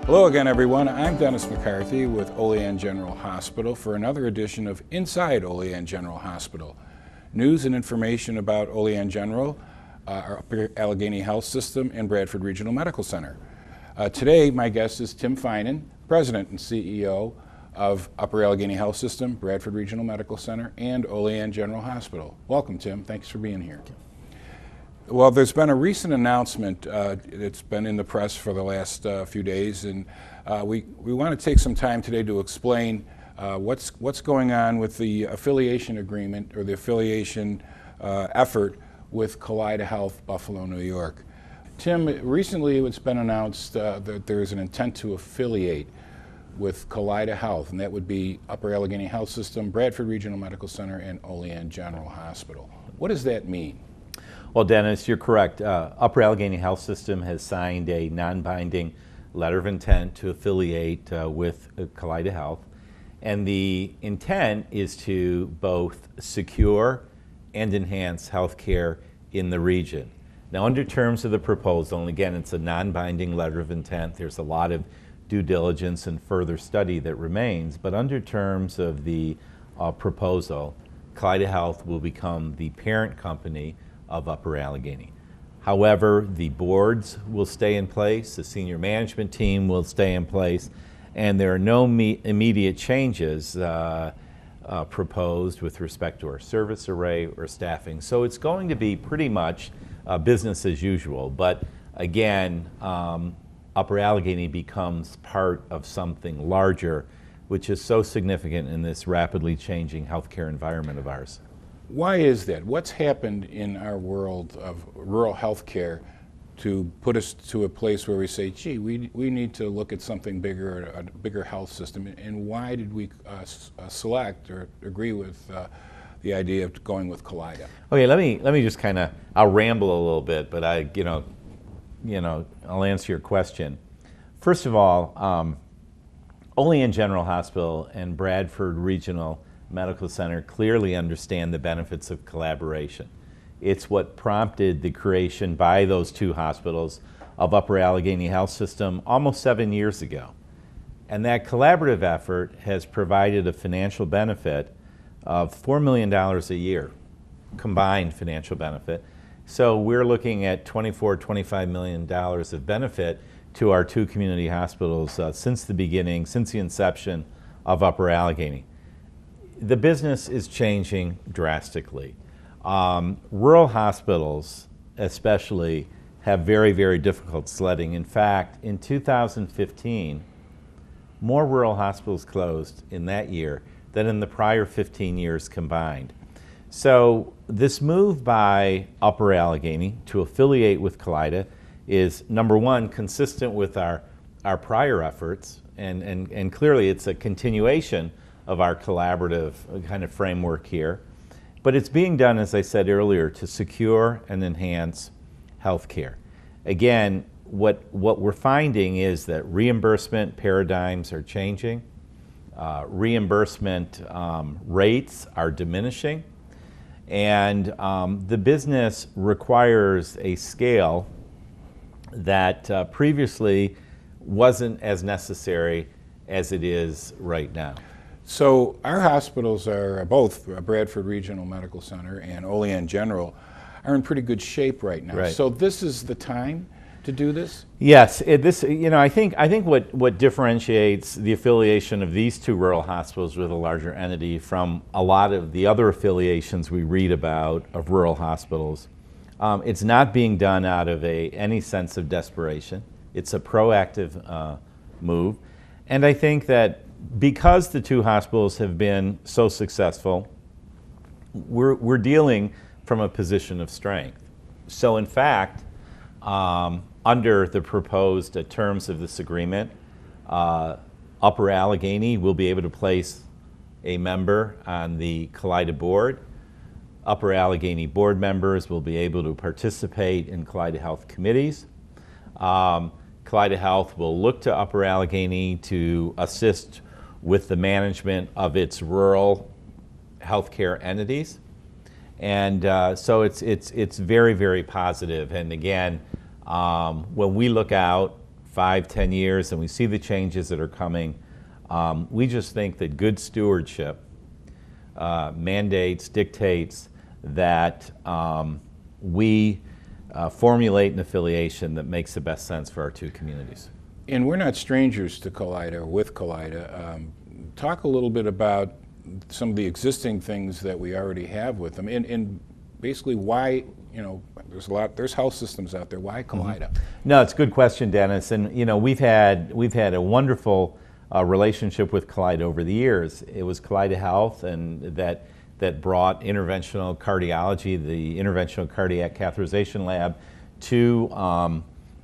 Hello again, everyone. I'm Dennis McCarthy with Olean General Hospital for another edition of Inside Olean General Hospital. News and information about Olean General, our Upper Allegheny Health System, and Bradford Regional Medical Center. Today, my guest is Tim Finan, President and CEO of Upper Allegheny Health System, Bradford Regional Medical Center, and Olean General Hospital. Welcome, Tim. Thanks for being here. Well, there's been a recent announcement. It's been in the press for the last few days, and we want to take some time today to explain what's going on with the affiliation agreement or the affiliation effort with Kaleida Health, Buffalo, New York. Tim, recently it's been announced that there's an intent to affiliate with Kaleida Health, and that would be Upper Allegheny Health System, Bradford Regional Medical Center, and Olean General Hospital. What does that mean? Well, Dennis, you're correct. Upper Allegheny Health System has signed a non-binding letter of intent to affiliate with Kaleida Health, and the intent is to both secure and enhance health care in the region. Now, under terms of the proposal, and again, it's a non-binding letter of intent, there's a lot of due diligence and further study that remains, but under terms of the proposal, Kaleida Health will become the parent company of Upper Allegheny. However, the boards will stay in place, the senior management team will stay in place, and there are no immediate changes proposed with respect to our service array or staffing. So it's going to be pretty much business as usual, but again, Upper Allegheny becomes part of something larger, which is so significant in this rapidly changing healthcare environment of ours. Why is that? What's happened in our world of rural health care to put us to a place where we say, gee, we need to look at something bigger, a bigger health system, and why did we select or agree with the idea of going with Kaleida? Okay, let me just I'll ramble a little bit, but I'll answer your question. First of all, Olean General Hospital and Bradford Regional Medical Center clearly understand the benefits of collaboration. It's what prompted the creation by those two hospitals of Upper Allegheny Health System almost 7 years ago. And that collaborative effort has provided a financial benefit of $4 million a year, combined financial benefit. So we're looking at $25 million of benefit to our two community hospitals since the beginning, since the inception of Upper Allegheny. The business is changing drastically. Rural hospitals especially have very, very difficult sledding. In fact, in 2015, more rural hospitals closed in that year than in the prior 15 years combined. So this move by Upper Allegheny to affiliate with Kaleida is, number one, consistent with our prior efforts, and clearly it's a continuation of our collaborative kind of framework here. But it's being done, as I said earlier, to secure and enhance health care. Again, what we're finding is that reimbursement paradigms are changing, reimbursement rates are diminishing, and the business requires a scale that previously wasn't as necessary as it is right now. So our hospitals are both Bradford Regional Medical Center and Olean General are in pretty good shape right now. Right. So this is the time to do this? Yes, I think what differentiates the affiliation of these two rural hospitals with a larger entity from a lot of the other affiliations we read about of rural hospitals, it's not being done out of any sense of desperation. It's a proactive move, and I think that because the two hospitals have been so successful, we're dealing from a position of strength. So in fact, under the proposed terms of this agreement, Upper Allegheny will be able to place a member on the Kaleida board. Upper Allegheny board members will be able to participate in Kaleida Health committees. Kaleida Health will look to Upper Allegheny to assist with the management of its rural healthcare entities. And so it's very, very positive. And again, when we look out 5, 10 years, and we see the changes that are coming. We just think that good stewardship mandates, dictates that we formulate an affiliation that makes the best sense for our two communities. And we're not strangers to Kaleida or with Kaleida. Talk a little bit about some of the existing things that we already have with them, and basically why, there's health systems out there. Why Kaleida? No, it's a good question, Dennis. And we've had a wonderful relationship with Kaleida over the years. It was Kaleida Health, and that brought interventional cardiology, the interventional cardiac catheterization lab, to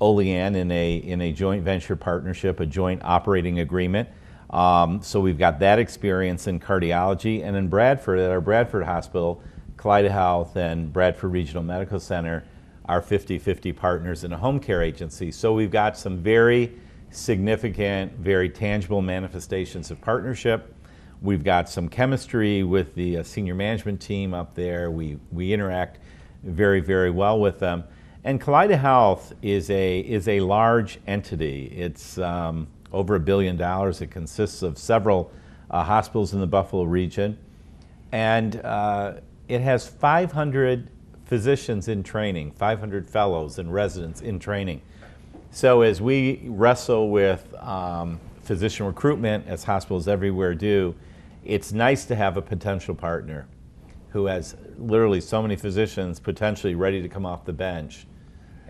Olean in a joint venture partnership, a joint operating agreement. So we've got that experience in cardiology, and in Bradford, at our Bradford Hospital, Kaleida Health and Bradford Regional Medical Center are 50-50 partners in a home care agency. So we've got some very significant, very tangible manifestations of partnership. We've got some chemistry with the senior management team up there. We interact very, very well with them. And Kaleida Health is a large entity. It's over $1 billion. It consists of several hospitals in the Buffalo region. And it has 500 physicians in training, 500 fellows and residents in training. So as we wrestle with physician recruitment, as hospitals everywhere do, it's nice to have a potential partner who has literally so many physicians potentially ready to come off the bench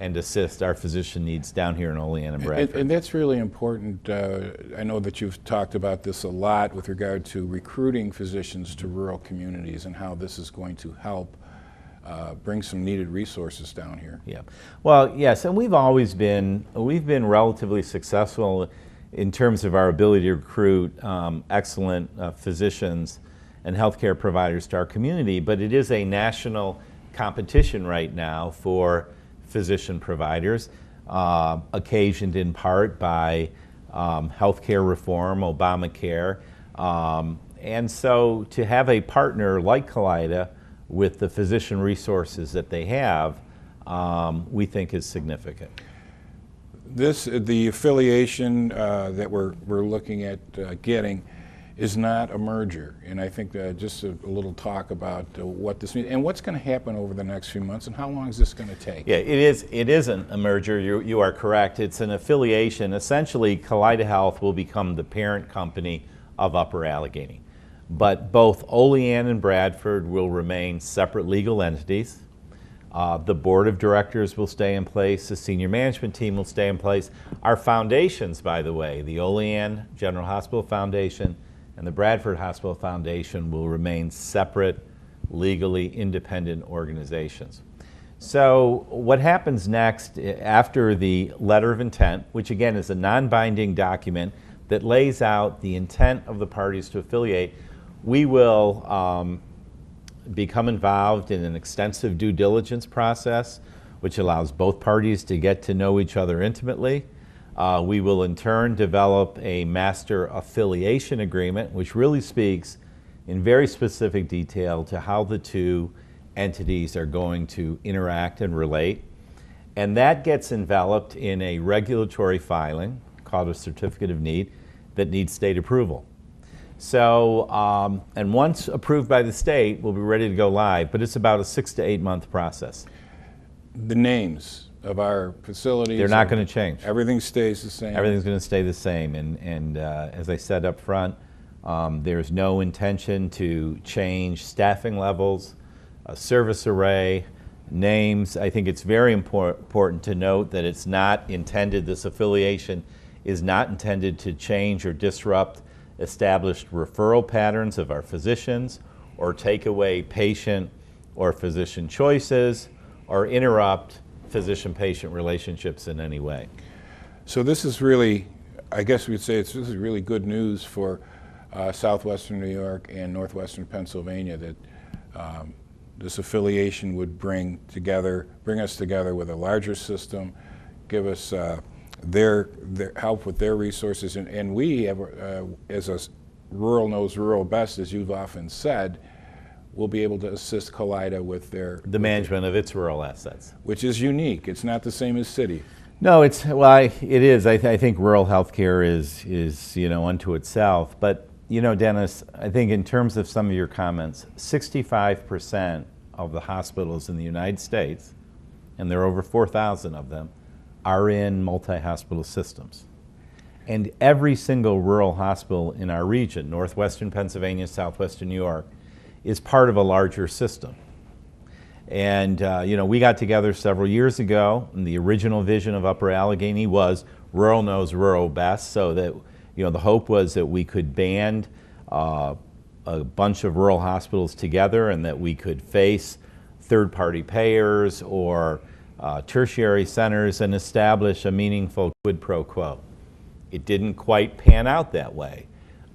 and assist our physician needs down here in Olean and Bradford. And that's really important. I know that you've talked about this a lot with regard to recruiting physicians to rural communities and how this is going to help bring some needed resources down here. Yeah, well, yes, and we've been relatively successful in terms of our ability to recruit excellent physicians and healthcare providers to our community, but it is a national competition right now for physician providers, occasioned in part by healthcare reform, Obamacare, and so to have a partner like Kaleida with the physician resources that they have, we think is significant. The affiliation that we're looking at getting is not a merger, and I think just a little talk about what this means and what's going to happen over the next few months and how long is this going to take? Yeah, it isn't a merger. You are correct. It's an affiliation. Essentially, Kaleida Health will become the parent company of Upper Allegheny, but both Olean and Bradford will remain separate legal entities. The board of directors will stay in place. The senior management team will stay in place. Our foundations, by the way, the Olean General Hospital Foundation and the Bradford Hospital Foundation, will remain separate, legally independent organizations. So what happens next after the letter of intent, which again is a non-binding document that lays out the intent of the parties to affiliate, we will become involved in an extensive due diligence process, which allows both parties to get to know each other intimately. We will in turn develop a master affiliation agreement, which really speaks in very specific detail to how the two entities are going to interact and relate. And that gets enveloped in a regulatory filing called a certificate of need that needs state approval. So, and once approved by the state, we'll be ready to go live, but it's about a 6 to 8 month process. The names of our facilities, they're not going to change. Everything stays the same. Everything's going to stay the same, and as I said up front, there's no intention to change staffing levels, service array, names. I think it's very important to note that it's not intended, this affiliation is not intended to change or disrupt established referral patterns of our physicians, or take away patient or physician choices, or interrupt physician-patient relationships in any way. So this is really, I guess we'd say this is really good news for southwestern New York and northwestern Pennsylvania, that this affiliation would bring us together with a larger system, give us their help with their resources, and we have, as a rural knows rural best, as you've often said, will be able to assist Kaleida with the management of its rural assets, which is unique. It's not the same as city. No, it is. I think rural healthcare is unto itself. But Dennis, I think in terms of some of your comments, 65% of the hospitals in the United States, and there are over 4,000 of them, are in multi-hospital systems. And every single rural hospital in our region, northwestern Pennsylvania, southwestern New York, is part of a larger system. And we got together several years ago, and the original vision of Upper Allegheny was rural knows rural best, so that the hope was that we could band a bunch of rural hospitals together, and that we could face third-party payers or tertiary centers and establish a meaningful quid pro quo. It didn't quite pan out that way,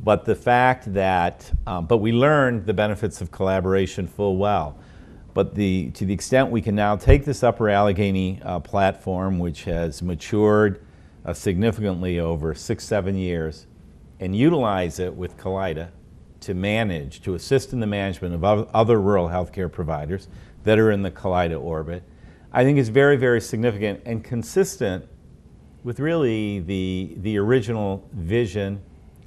but the fact that, but we learned the benefits of collaboration full well. But to the extent we can now take this Upper Allegheny platform, which has matured significantly over 6-7 years, and utilize it with Kaleida to assist in the management of other rural healthcare providers that are in the Kaleida orbit, I think is very, very significant and consistent with really the original vision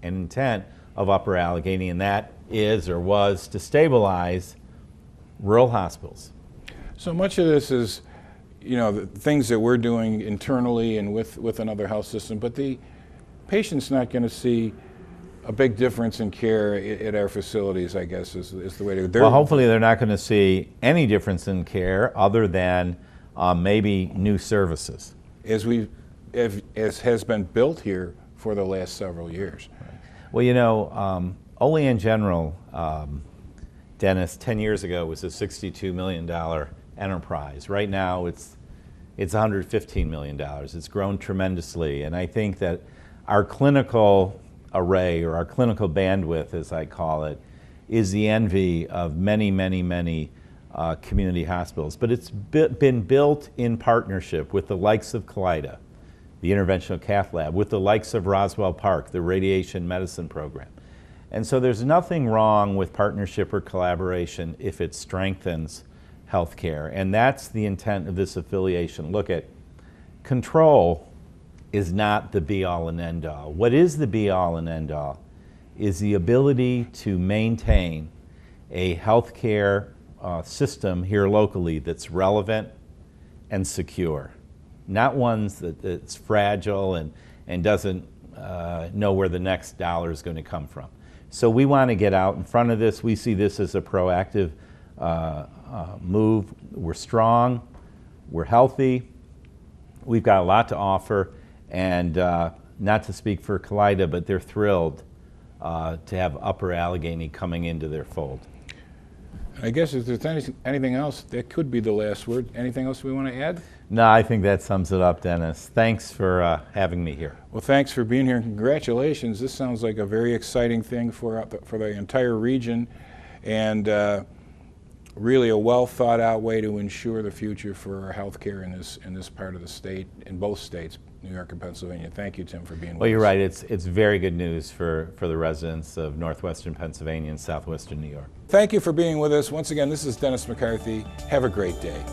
and intent of Upper Allegheny, and that is or was to stabilize rural hospitals. So much of this is, the things that we're doing internally and with another health system, but the patient's not going to see a big difference in care at our facilities, I guess, is the way to go. Well, hopefully they're not going to see any difference in care other than maybe new services. As has been built here for the last several years. Well, Olean General, Dennis, 10 years ago was a $62 million enterprise. Right now it's $115 million. It's grown tremendously, and I think that our clinical array, or our clinical bandwidth as I call it, is the envy of many, many, many community hospitals. But it's been built in partnership with the likes of Kaleida, the interventional cath lab, with the likes of Roswell Park, the radiation medicine program. And so there's nothing wrong with partnership or collaboration if it strengthens healthcare. And that's the intent of this affiliation. Look, control is not the be-all and end-all. What is the be-all and end-all is the ability to maintain a healthcare system here locally that's relevant and secure. Not one that's fragile and doesn't know where the next dollar is going to come from. So we want to get out in front of this. We see this as a proactive move. We're strong, we're healthy, we've got a lot to offer, and not to speak for Kaleida, but they're thrilled to have Upper Allegheny coming into their fold. I guess if there's anything else, that could be the last word. Anything else we want to add? No, I think that sums it up, Dennis. Thanks for having me here. Well, thanks for being here, and congratulations. This sounds like a very exciting thing for the entire region, and really a well thought out way to ensure the future for our healthcare in this part of the state, in both states, New York and Pennsylvania. Thank you, Tim, for being with us. Well, you're right. It's very good news for the residents of northwestern Pennsylvania and southwestern New York. Thank you for being with us. Once again, this is Dennis McCarthy. Have a great day.